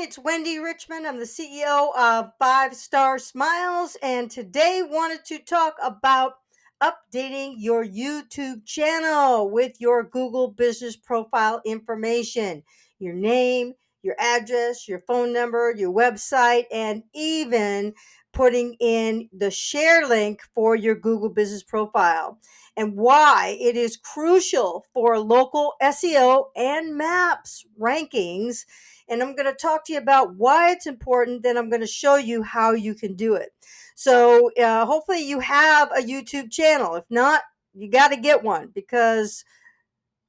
it's Wendy Richmond. I'm the CEO of 5 Star Smiles, and today wanted to talk about updating your YouTube channel with your Google business profile information, your name, your address, your phone number, your website, and even putting in the share link for your Google business profile, and why it is crucial for local SEO and maps rankings. And I'm going to talk to you about why it's important. Then I'm going to show you how you can do it. So hopefully you have a YouTube channel. If not, you got to get one, because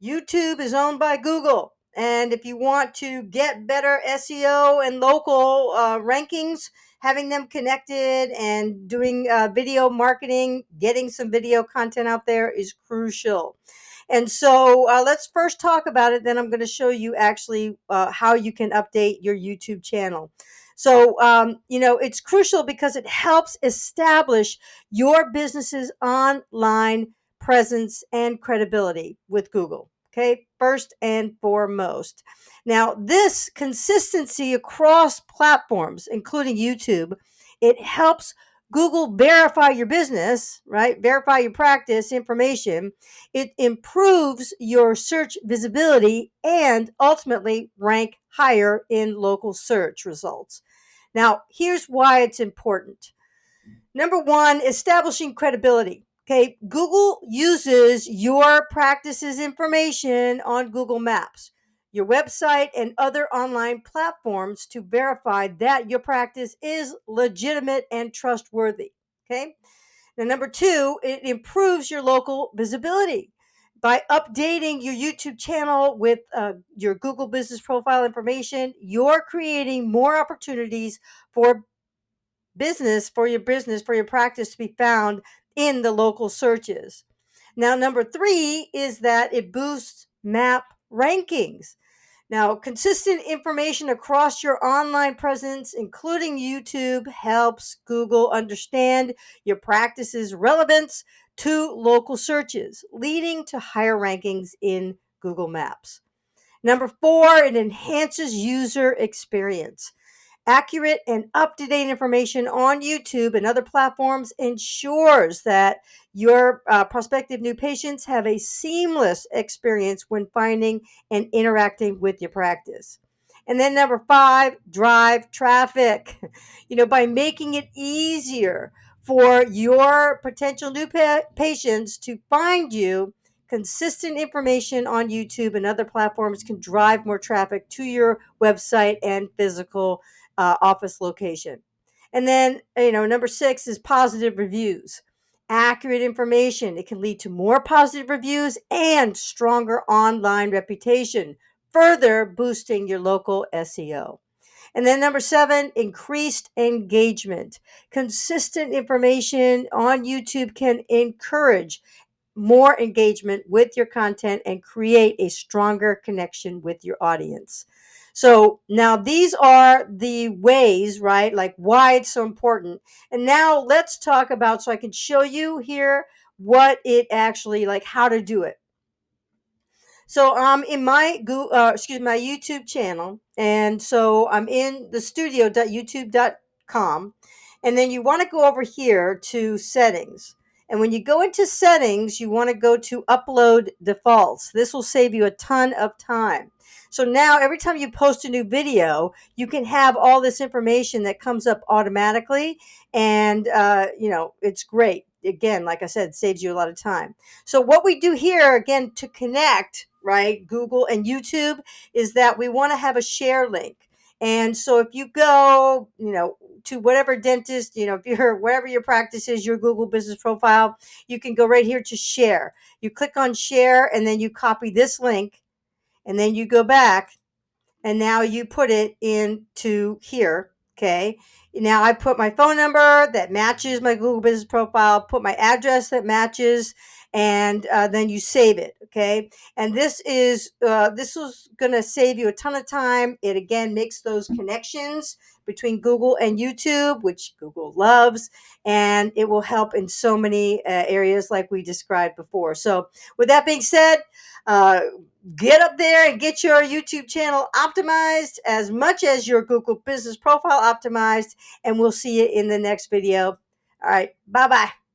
YouTube is owned by Google. And if you want to get better SEO and local rankings, having them connected and doing video marketing, getting some video content out there is crucial. And so let's first talk about it. Then I'm going to show you actually how you can update your YouTube channel. So, it's crucial because it helps establish your business's online presence and credibility with Google. Okay, first and foremost. Now, this consistency across platforms, including YouTube, it helps Google verify your business, right? Verify your practice information. It improves your search visibility and ultimately rank higher in local search results. Now, here's why it's important. Number one, establishing credibility. Okay, Google uses your practice's information on Google Maps, your website, and other online platforms to verify that your practice is legitimate and trustworthy. Okay, now number two, it improves your local visibility. By updating your YouTube channel with your Google business profile information, you're creating more opportunities for for your practice to be found in the local searches. Now, number three is that it boosts map rankings. Now, consistent information across your online presence, including YouTube, helps Google understand your practice's relevance to local searches, leading to higher rankings in Google Maps. Number four, it enhances user experience. Accurate and up-to-date information on YouTube and other platforms ensures that your prospective new patients have a seamless experience when finding and interacting with your practice. And then number five, drive traffic. By making it easier for your potential new patients to find you, consistent information on YouTube and other platforms can drive more traffic to your website and physical office location. And then, number six is positive reviews. Accurate information. It can lead to more positive reviews and stronger online reputation, further boosting your local SEO. And then number seven, increased engagement. Consistent information on YouTube can encourage more engagement with your content and create a stronger connection with your audience. So now these are the ways, right? Like why it's so important. And now let's talk about, so I can show you here what it actually, like how to do it. So I'm in my my YouTube channel, and so I'm in the studio.youtube.com, and then you want to go over here to settings. And when you go into settings, you want to go to upload defaults. This will save you a ton of time. So now every time you post a new video, you can have all this information that comes up automatically, and it's great. Again, like I said, it saves you a lot of time. So what we do here, again, to connect, right, Google and YouTube, is that we want to have a share link. And so if you go, to whatever dentist, if you're wherever your practice is, your Google business profile, you can go right here to share. You click on share, and then you copy this link, and then you go back, and now you put it into here. Okay. Now I put my phone number that matches my Google business profile, put my address that matches, and then you save it. Okay, and this is going to save you a ton of time. It again makes those connections between Google and YouTube, which Google loves, and it will help in so many areas like we described before. So with that being said, uh, get up there and get your YouTube channel optimized as much as your Google business profile optimized, and we'll see you in the next video. All right, bye bye.